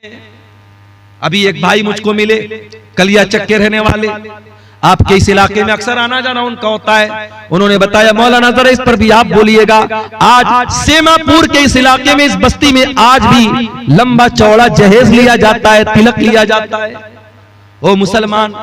अभी एक भाई मुझको मिले, कलिया चक के रहने वाले, आपके इस इलाके में अक्सर आना जाना उनका होता है। उन्होंने बताया मौलाना जरा इस पर भी आप बोलिएगा, आज सेमापुर के इस इलाके में, इस बस्ती में आज भी लंबा चौड़ा जहेज लिया जाता है, तिलक लिया जाता है। ओ मुसलमान,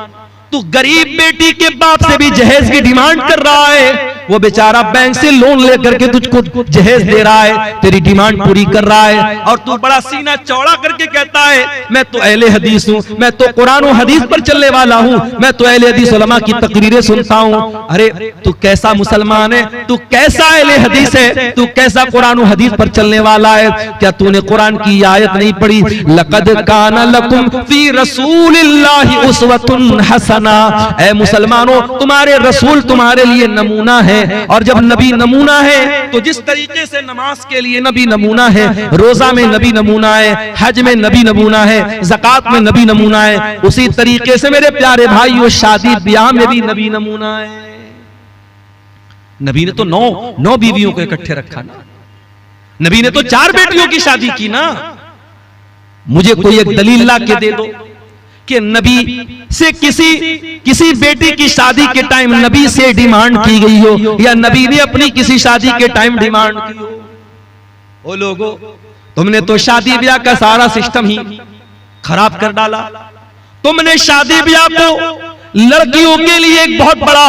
तू गरीब बेटी के बाप से भी जहेज की डिमांड कर रहा है, वो बेचारा बैंक से लोन लेकर के तुझको जहेज दे रहा है, तेरी डिमांड पूरी कर रहा है, और तू बड़ा सीना चौड़ा करके कहता है मैं तो अहले हदीस हूँ, मैं तो कुरान और हदीस पर चलने वाला हूँ, मैं तो अहले हदीस उलमा की तकरीरें सुनता हूँ। अरे तू कैसा मुसलमान है, तू कैसा अहले हदीस है, तू कैसा कुरान और हदीस पर चलने वाला है? क्या तूने कुरान की आयत नहीं पढ़ी, लक़द काना लकुम फी रसूलिल्लाहि उस्वतुन हसना? ऐ मुसलमानों, तुम्हारे रसूल तुम्हारे लिए नमूना है, और जब नबी नमूना है तो जिस तरीके से नमाज के लिए नबी नमूना है, रोजा में नबी नमूना है, हज में नबी नमूना है, ज़कात में नबी नमूना है, उसी तरीके से मेरे प्यारे भाइयों शादी ब्याह में भी नबी नमूना है। नबी ने तो नौ बीवियों को इकट्ठे रखा ना, नबी ने तो 4 बेटियों की शादी की ना। मुझे कोई एक दलील ला के दे दो कि नबी से किसी बेटी की शादी के टाइम नबी से डिमांड की गई हो, या नबी ने अपनी किसी शादी के टाइम डिमांड की हो। ओ लोगों, तुमने तो शादी ब्याह का सारा सिस्टम ही खराब कर डाला। तुमने शादी ब्याह को लड़कियों के लिए एक बहुत बड़ा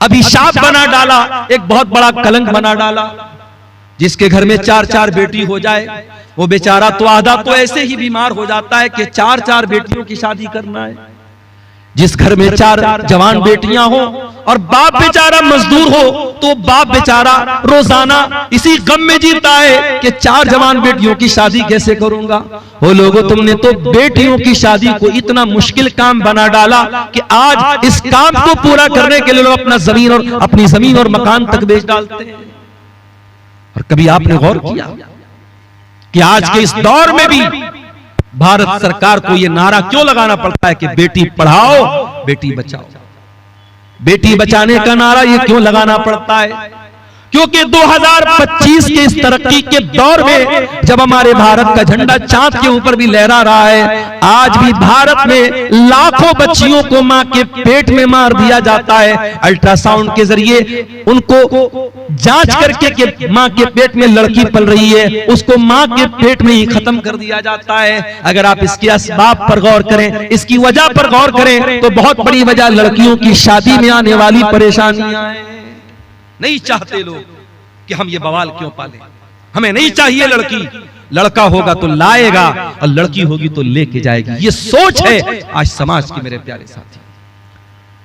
अभिशाप बना डाला, एक बहुत बड़ा कलंक बना डाला। जिसके घर में 4-4 बेटी हो जाए, वो बेचारा तो आधा तो ऐसे ही बीमार हो जाता है कि 4-4 बेटियों की शादी करना है। जिस घर में 4 जवान बेटियां हो और बाप बेचारा मजदूर हो, तो बाप बेचारा रोजाना इसी गम में जीता है कि 4 जवान बेटियों की शादी कैसे करूंगा। वो लोगों, तुमने तो बेटियों की शादी को इतना मुश्किल काम बना डाला कि आज इस काम को पूरा करने के लिए लोग अपनी जमीन और मकान तक बेच डालते हैं। और कभी आपने गौर किया कि आज के इस दौर में भी भारत सरकार को यह नारा क्यों लगाना पड़ता है कि बेटी पढ़ाओ बेटी बचाओ? बेटी बचाने का नारा यह क्यों लगाना पड़ता है? क्योंकि 2025 के इस तरक्की के दौर में जब हमारे भारत का झंडा चांद के ऊपर भी लहरा रहा है, आज भी भारत में लाखों बच्चियों को मां के पेट में मार दिया जाता है। अल्ट्रासाउंड के जरिए उनको जांच करके कि मां के पेट में लड़की पल रही है, उसको मां के पेट में ही खत्म कर दिया जाता है। अगर आप इसके असबाब पर गौर करें, इसकी वजह पर गौर करें, तो बहुत बड़ी वजह लड़कियों की शादी में आने वाली परेशानियां हैं। नहीं चाहते लोग कि हम ये बवाल क्यों पालें, हमें नहीं चाहिए लड़की, लड़का होगा तो लाएगा और लड़की होगी तो लेके जाएगी। ये सोच है आज समाज की मेरे प्यारे साथी।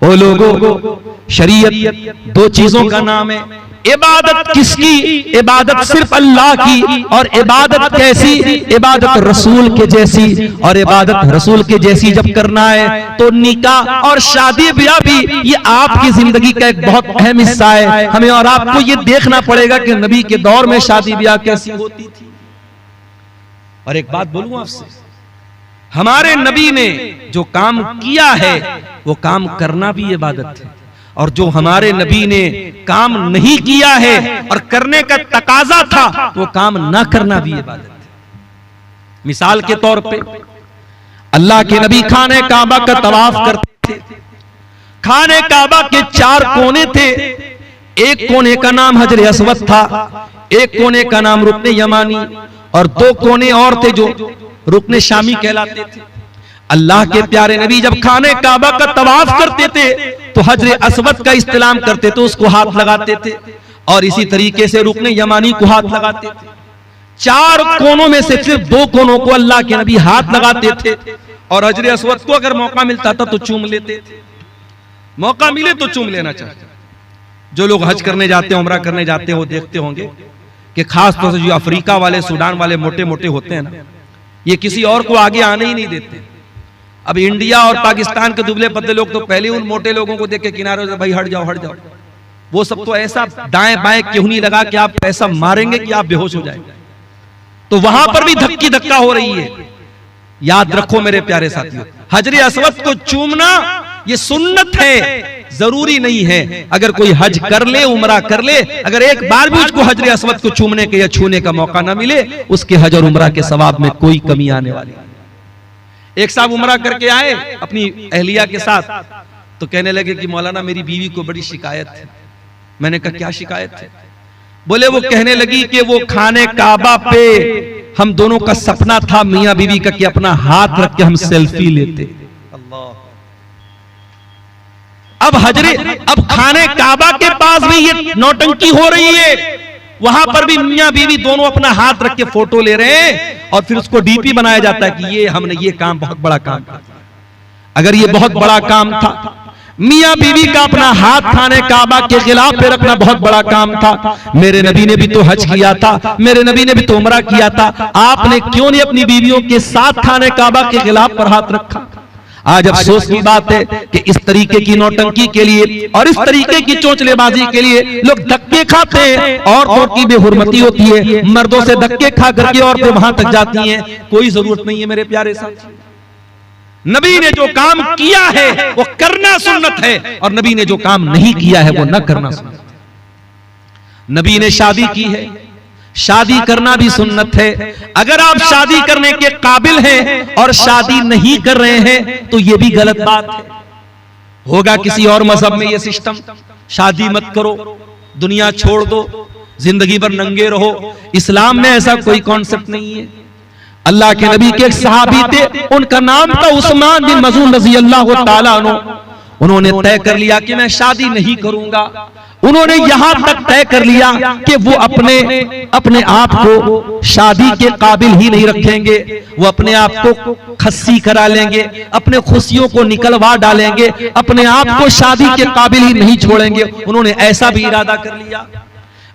ओ लोगों, शरीयत 2 चीजों का नाम है। इबादत किसकी? इबादत सिर्फ अल्लाह की। और इबादत कैसी? इबादत रसूल के जैसी। और इबादत रसूल के जैसी जब करना है तो निकाह और शादी ब्याह भी ये आपकी जिंदगी का एक बहुत अहम हिस्सा है। हमें और आपको ये देखना पड़ेगा कि नबी के दौर में शादी ब्याह कैसी होती थी। और एक बात बोलूं आपसे, हमारे नबी ने जो काम किया है वो काम करना भी इबादत है, और जो हमारे नबी ने काम नहीं किया है और करने का तकाजा था वो काम ना करना भी इबादत है। मिसाल के तौर पे अल्लाह के नबी खाने काबा का तवाफ करते थे। खाने काबा के 4 कोने थे। एक कोने का नाम हजर अस्वद था, एक कोने का नाम रुकने यमानी, और 2 कोने और थे जो रुकने शामी कहलाते थे। अल्लाह के प्यारे नबी जब खाने काबा का तवाफ करते थे तो हजर अस्वद का इस्तेलाम करते थे, उसको हाथ लगाते थे, और इसी तरीके से रुकने यमानी को हाथ लगाते थे। 4 कोनों में से सिर्फ 2 कोनों को अल्लाह के नबी हाथ लगाते थे, और हजर अस्वद को अगर मौका मिलता था तो चूम लेते थे। मौका मिले तो चूम लेना चाहिए। जो लोग हज करने जाते हैं, उम्रा करने जाते हैं, वो देखते होंगे कि खास तौर से जो अफ्रीका वाले, सूडान वाले मोटे मोटे होते हैं ना, ये किसी और को आगे आने ही नहीं देते। अब इंडिया और पाकिस्तान के दुबले पतले लोग तो पहले उन मोटे लोगों को देख के किनारे से भाई हट जाओ हट जाओ। वो सब तो ऐसा दाएं बाएं केहूनी लगा कि आप ऐसा मारेंगे कि आप बेहोश हो जाएंगे। तो वहां पर भी धक्की धक्का हो रही है। याद रखो मेरे प्यारे साथियों, हजर अस्वद को चूमना ये सुन्नत है, जरूरी नहीं है अगर कोई हज कर ले, उम्रा कर ले, अगर एक बार भी उसको हजर अस्वद को चूमने के या छूने का मौका ना मिले, उसके हज और उम्रा के सवाब में कोई कमी आने वाली नहीं। एक साहब उम्रा करके आए अपनी अहलिया के साथ, तो कहने लगे कि मौलाना मेरी बीवी को बड़ी शिकायत है। मैंने कहा क्या शिकायत है? बोले वो कहने लगी कि वो खाने काबा पे हम दोनों का सपना था मियां बीवी का कि अपना हाथ रख के हम सेल्फी लेते। अब खाने काबा के पास भी ये नौटंकी हो रही है, वहां पर भी मियां बीवी दोनों अपना हाथ रख के फोटो ले रहे हैं और फिर उसको डीपी बनाया जाता है कि ये हमने ये काम बहुत बड़ा काम किया। अगर ये बहुत बड़ा काम था, मियां बीवी का अपना हाथ खाने काबा के खिलाफ पे रखना बहुत बड़ा काम था। मेरे नबी ने भी तो हज किया था, मेरे नबी ने भी तो उम्रा किया था, आपने क्यों नहीं अपनी बीवियों के साथ खाने काबा के खिलाफ पर हाथ रखा? आज अफसोस की बात है कि इस तरीके की नौटंकी के लिए और इस तरीके की चोंचलेबाजी के लिए लोग धक्के खाते हैं। औरतों की बेहुरमती होती है, मर्दों से धक्के खा करके औरतें वहां तक जाती हैं। कोई जरूरत नहीं है मेरे प्यारे साथी। नबी ने जो काम किया है वो करना सुन्नत है, और नबी ने जो काम नहीं किया है वो न करना सुन्नत है। नबी ने शादी की है, शादी करना भी सुन्नत है। अगर आप शादी करने के काबिल हैं और शादी नहीं कर रहे हैं तो ये भी गलत बात है। होगा किसी और मजहब में ये सिस्टम, शादी मत करो, दुनिया छोड़ दो, जिंदगी भर नंगे रहो। इस्लाम में ऐसा कोई कॉन्सेप्ट नहीं है। अल्लाह के नबी के एक सहाबी थे, उनका नाम था उस्मान बिन मज़ून रज़ियल्लाहु ताला अन्हु। उन्होंने तय कर लिया कि मैं शादी नहीं करूंगा। उन्होंने यहां तक तय कर लिया कि वो अपने आप को शादी के काबिल ही नहीं रखेंगे, वो अपने आप को खस्सी करा लेंगे, अपने खुशियों को निकलवा डालेंगे, अपने आप को शादी के काबिल ही नहीं छोड़ेंगे। उन्होंने ऐसा भी इरादा कर लिया।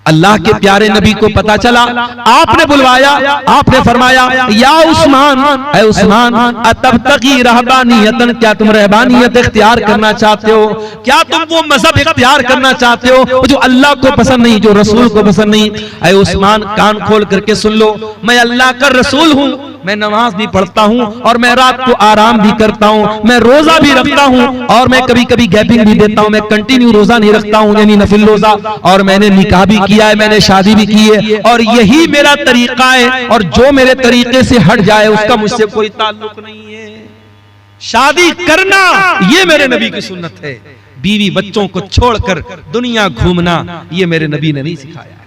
अल्लाह के प्यारे नबी को पता चला, आपने बुलवाया, आपने फरमाया या उस्मान, ऐ उस्मान, अतब्तगी रहबानियतन, क्या तुम रहबानियत इख्तियार करना चाहते हो? क्या तुम वो मजहब इख्तियार करना चाहते हो जो अल्लाह को पसंद नहीं, जो रसूल को पसंद नहीं? ऐ उस्मान, कान खोल करके सुन लो, मैं अल्लाह का रसूल हूं, मैं नमाज भी पढ़ता हूं और मैं रात को आराम भी करता हूं, मैं रोजा भी रखता हूं और मैं कभी कभी गैपिंग भी देता हूं। मैं कंटिन्यू रोजा नहीं रखता हूं, यानी नफिल रोजा, और मैंने निकाह भी किया है, मैंने शादी भी की है, और यही मेरा तरीका है, और जो मेरे तरीके से हट जाए उसका मुझसे कोई ताल्लुक नहीं है। शादी करना ये मेरे नबी की सुन्नत है। बीवी बच्चों को छोड़कर दुनिया घूमना ये मेरे नबी ने नहीं सिखाया है।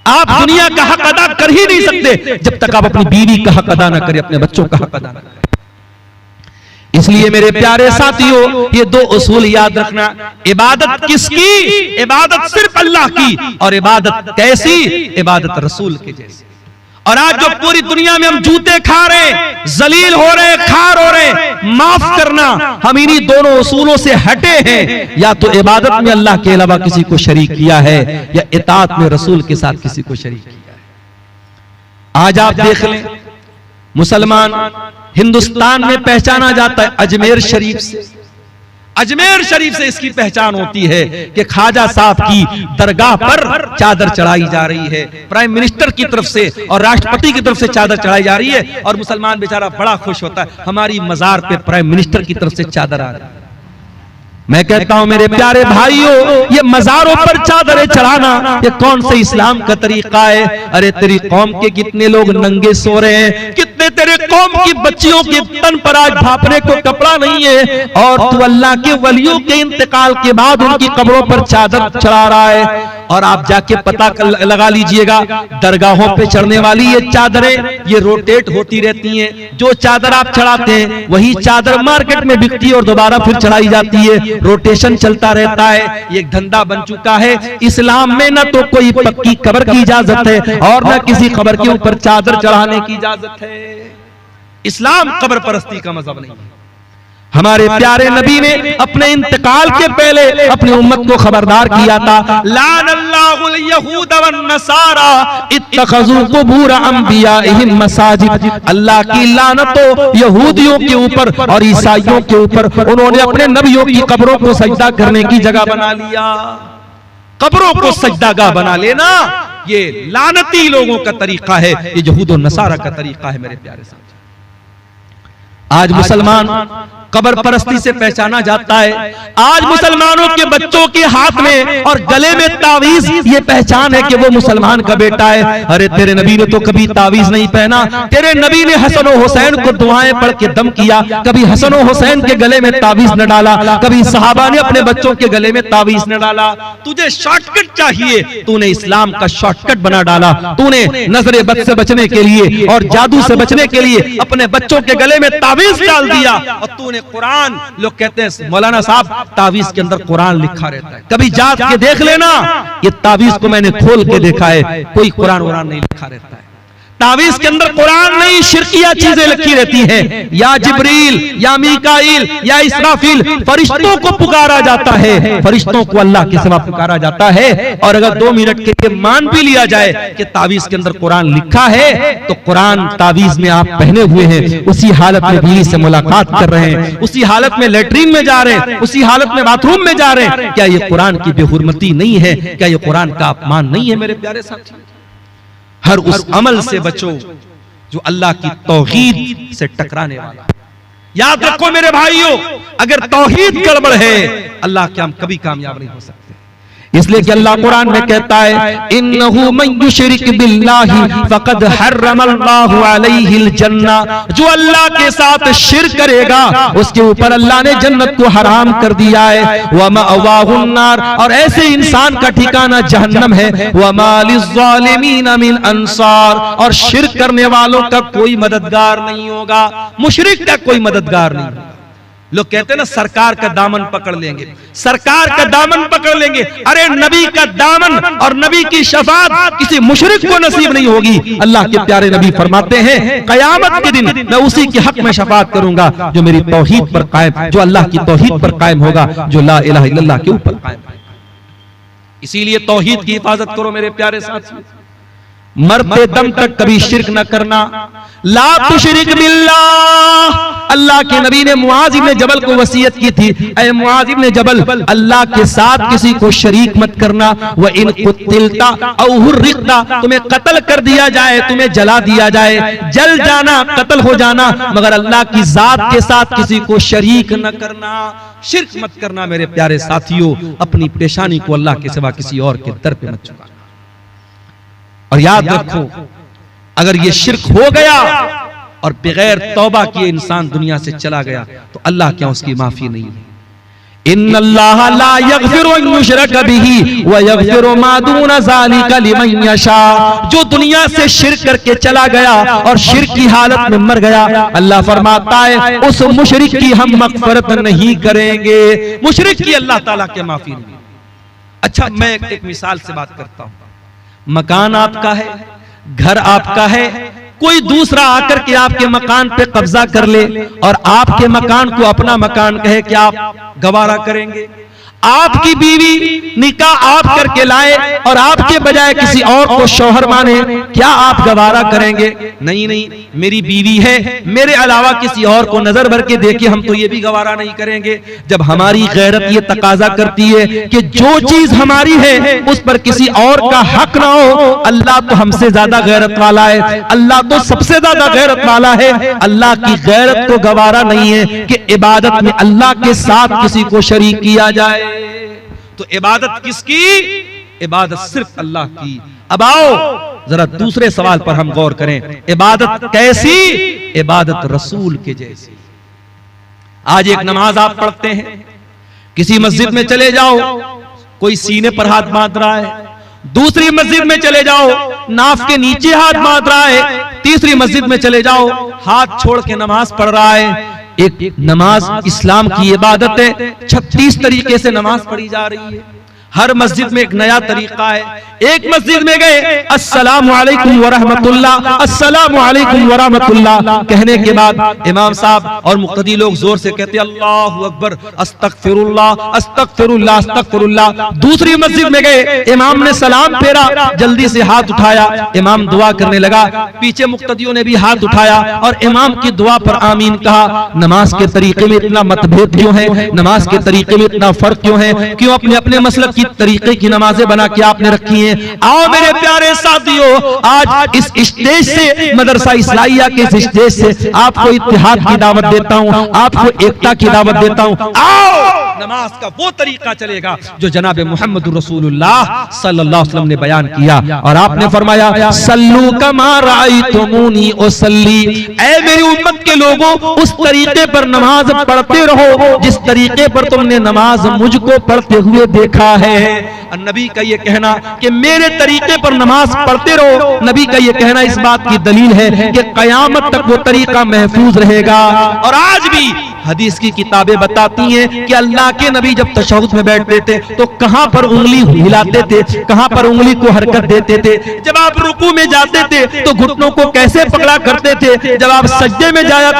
आप दुनिया का हक अदा कर ही नहीं सकते जब तक आप अपनी बीवी का हक अदा ना करें, अपने बच्चों का हक अदा ना करें। इसलिए मेरे प्यारे साथियों, ये दो उसूल याद रखना। इबादत किसकी? इबादत सिर्फ अल्लाह की, और इबादत कैसी? इबादत रसूल के जैसी। और आज जो पूरी दुनिया में हम जूते खा रहे, जलील हो रहे, खार हो रहे, माफ करना, हम इन्हीं दोनों उसूलों से हटे हैं। या तो इबादत में अल्लाह के अलावा किसी को शरीक किया है, या इताअत में रसूल के साथ किसी को शरीक किया है। आज आप देख लें, मुसलमान हिंदुस्तान में पहचाना जाता है अजमेर शरीफ से। अजमेर शरीफ से इसकी पहचान होती है कि ख्वाजा साहब की दरगाह पर चादर चढ़ाई जा रही है, प्राइम मिनिस्टर की तरफ से और राष्ट्रपति की तरफ से चादर चढ़ाई जा रही है, और मुसलमान बेचारा बड़ा खुश होता है, हमारी मजार पे प्राइम मिनिस्टर की तरफ से चादर आ रही है। मैं कहता हूं मेरे प्यारे भाइयों, ये मजारों पर चादरें चढ़ाना ये कौन से इस्लाम का तरीका है? अरे तेरी कौम के कितने लोग नंगे सो रहे हैं, कितने तेरे कौम की बच्चियों के तन पर आज भापने को कपड़ा नहीं है, और तू अल्लाह के वलियों के इंतकाल के बाद उनकी कब्रों पर चादर चढ़ा रहा है। और आप जाके पता लगा लीजिएगा, दरगाहों पे चढ़ने वाली ये चादरें ये रोटेट होती रहती हैं। जो चादर आप चढ़ाते हैं वही चादर मार्केट में बिकती है और दोबारा फिर चढ़ाई जाती है, रोटेशन चलता रहता है। ये एक धंधा बन चुका है। इस्लाम में न तो कोई पक्की कब्र की इजाजत है और न किसी कब्र के ऊपर चादर चढ़ाने की इजाजत है। इस्लाम कब्र परस्ती का मजहब नहीं है। हमारे प्यारे नबी ने अपने इंतकाल के पहले अपनी उम्मत को खबरदार किया था, लानल्लाहुल यहूद वन नसारा इत्तखज़ू कुबूर अंबियाइहिम मसाजिद। अल्लाह की लानत हो यहूदियों के ऊपर और ईसाइयों के ऊपर, उन्होंने अपने नबियों की कब्रों को सजदा करने की जगह बना लिया। कब्रों को सजदागाह बना लेना ये लानती लोगों का तरीका है, ये यहूद और नसारा का तरीका है। मेरे प्यारे साथ, आज मुसलमान कब्र परस्ती से पहचाना जाता है। आज मुसलमानों के बच्चों के हाथ में और गले में तावीज, ये पहचान है कि वो मुसलमान का बेटा है। अरे तेरे नबी ने तो कभी तावीज नहीं पहना। तेरे नबी ने हसन और हुसैन को दुआएं पढ़ के दम किया, कभी हसन और हुसैन के गले में तावीज न डाला, कभी सहाबा ने अपने बच्चों के गले में तावीज न डाला। तुझे शॉर्टकट चाहिए, तूने इस्लाम का शॉर्टकट बना डाला। तूने नजरे बद से बचने के लिए और जादू से बचने के लिए अपने बच्चों के गले में तावीज डाल दिया। और तूने कुरान, लोग कहते हैं मौलाना साहब तावीज के अंदर कुरान लिखा रहता है, कभी जात के देख लेना, ये तावीज को मैंने खोल के देखा है, कोई कुरान वुरान नहीं लिखा रहता है। तावीज के अंदर कुरान नहीं, शिरकिया चीजें लिखी रहती हैं। या जिब्रील या मीकाईल या इसराफील, फरिश्तों को पुकारा जाता है, फरिश्तों को अल्लाह के सिवा पुकारा जाता है। और अगर 2 मिनट के लिए मान भी लिया जाए कि तावीज के अंदर कुरान लिखा है, तो कुरान तावीज में आप पहने हुए हैं, उसी हालत में बीवी से मुलाकात कर रहे हैं, उसी हालत में लेटरिन में जा रहे हैं, उसी हालत में बाथरूम में जा रहे हैं। क्या ये कुरान की बेहुरमती नहीं है? क्या ये कुरान का अपमान नहीं है? मेरे प्यारे साथी, हर उस अमल से बचो जो अल्लाह की तौहीद से टकराने वाला है। याद रखो मेरे भाइयों, अगर तौहीद गड़बड़ है, अल्लाह के हम कभी कामयाब नहीं हो सकते। इसलिए कि अल्लाह कुरान में कहता है, इन्नहु मन युशरिक बिल्लाहि फक़द हर्रमल्लाहु अलैहिल जन्ना, जो अल्लाह के साथ शिर्क करेगा उसके ऊपर अल्लाह ने जन्नत को हराम कर दिया है। व मअवाहुन नार, और ऐसे इंसान का ठिकाना जहन्नम है। व मा लिज़्ज़ालिमीन मिन अंसार, और शिर्क करने वालों का कोई मददगार नहीं होगा, मुशरिक का कोई मददगार नहीं होगा। लोग कहते हैं ना सरकार का दामन पकड़ लेंगे, सरकार का दामन पकड़ लेंगे। अरे नबी का दामन और नबी की शफाअत किसी मुशरिक को नसीब नहीं होगी। अल्लाह के प्यारे नबी फरमाते हैं, कयामत के दिन मैं उसी के हक में शफाअत करूंगा जो मेरी तौहीद पर कायम, जो अल्लाह की तौहीद पर कायम होगा, जो ला इलाहा इल्लल्लाह के ऊपर कायम है। इसीलिए तौहीद की हिफाजत करो मेरे प्यारे साथियों, मरते दम तक कभी शिर्क न करना। ला तुशरिक बिल्लाह, अल्लाह के नबी ने मुआज इब्न जबल को वसीयत की थी, ऐ मुआज इब्न जबल, अल्लाह के साथ किसी को शरीक मत करना। व इन कुतिलता औ हुर्रिकता, तुम्हें कत्ल कर दिया जाए, तुम्हें जला दिया जाए, जल जाना, कत्ल हो जाना, मगर अल्लाह की जात के साथ किसी को शरीक न करना, शिर्क मत करना। मेरे प्यारे साथियों, अपनी पेशानी को अल्लाह के सिवा किसी और के दर पे मत झुकाना। और याद रखो, अगर ये शिर्क हो गया और बगैर तौबा किए इंसान दुनिया से चला गया तो अल्लाह क्या उसकी माफी नहीं है। इन्नल्लाह ला यगफिरु अन युशरक बिही व यगफिरु मा दून ज़ालिका लिमन यशा, जो दुनिया से शिर्क करके चला गया और शिर्क की हालत में मर गया, अल्लाह फरमाता है उस मुशरिक की हम मग़फ़िरत नहीं करेंगे, मुशरिक की अल्लाह ताला के माफी नहीं। अच्छा, मैं एक मिसाल से बात करता हूं। मकान आपका है, घर आपका है, कोई दूसरा आकर के आपके मकान पे कब्जा कर ले और आपके मकान को अपना मकान कहे, क्या आप गवारा करेंगे? आपकी बीवी निकाह आप करके लाए और आपके बजाय किसी और को शौहर माने, क्या आप गवारा करेंगे? नहीं नहीं, मेरी बीवी है, मेरे अलावा किसी और को नजर भर के देखे, हम तो ये भी गवारा नहीं करेंगे। जब हमारी गैरत ये तकाजा करती है कि जो चीज हमारी है उस पर किसी और का हक ना हो, अल्लाह तो हमसे ज्यादा गैरत वाला है, अल्लाह तो सबसे ज्यादा गैरत वाला है। अल्लाह की गैरत को गवारा नहीं है कि इबादत में अल्लाह के साथ किसी को शरीक किया जाए। तो इबादत किसकी? इबादत सिर्फ अल्लाह की। अब आओ जरा दूसरे सवाल पर हम गौर करें, इबादत कैसी? इबादत रसूल के जैसी। आज एक नमाज आप पढ़ते हैं, किसी मस्जिद में चले जाओ, कोई सीने पर हाथ बांध रहा है, दूसरी मस्जिद में चले जाओ नाफ के नीचे हाथ बांध रहा है, तीसरी मस्जिद में चले जाओ हाथ छोड़ के नमाज पढ़ रहा है। एक नमाज इस्लाम की इबादत है, 36 तरीके से नमाज पढ़ी जा रही है, हर मस्जिद में एक नया तरीका है। एक मस्जिद में गए, अस्सलामु अलैकुम व रहमतुल्लाह, अस्सलामु अलैकुम व रहमतुल्लाह कहने के बाद इमाम साहब और मुक्तदी लोग जोर से कहते अल्लाहु अकबर, अस्तगफिरुल्लाह, अस्तगफिरुल्लाह, अस्तगफिरुल्लाह। दूसरी मस्जिद में गए, इमाम ने सलाम फेरा, जल्दी से हाथ उठाया, इमाम दुआ करने लगा, पीछे मुक्तदियों ने भी हाथ उठाया और इमाम की दुआ पर आमीन कहा। नमाज के तरीके में इतना मतभेद क्यों है? नमाज के तरीके में इतना फर्क क्यों है? क्यों अपने अपने मसलक की तरीके की नमाजें बना के आपने रखी हैं। आओ मेरे प्यारे साथियों, आज इस स्टेज से, मदरसा इस्लाहिया के इस स्टेज से आपको इत्तेहाद की दावत देता हूं, आपको एकता की दावत देता हूं। आओ नमाज का वो तरीका चलेगा जो जनाब मोहम्मद रसूलुल्लाह सल्लल्लाहु अलैहि वसल्लम ने बयान किया। और आपने फरमाया सल्लू कमा रायतुमूनी उसल्ली, ऐ मेरी उम्मत के लोगों उस तरीके पर नमाज पढ़ते रहो जिस तरीके पर तुमने नमाज मुझको पढ़ते हुए देखा है। नबी का ये कहना कि मेरे तरीके पर नमाज पढ़ते रहो, नबी का ये कहना इस बात की दलील है कि कयामत तक वो तरीका महफूज रहेगा। और आज भी हदीस की किताबें बताती हैं कि अल्लाह के नबी जब तशहुद में बैठते थे तो कहां पर उंगली हिलाते थे, कहां पर उंगली को हरकत देते थे। जब आप रुकू में जाते थे तो घुटनों को कैसे पकड़ा करते थे, जब आप सज्दे में जाया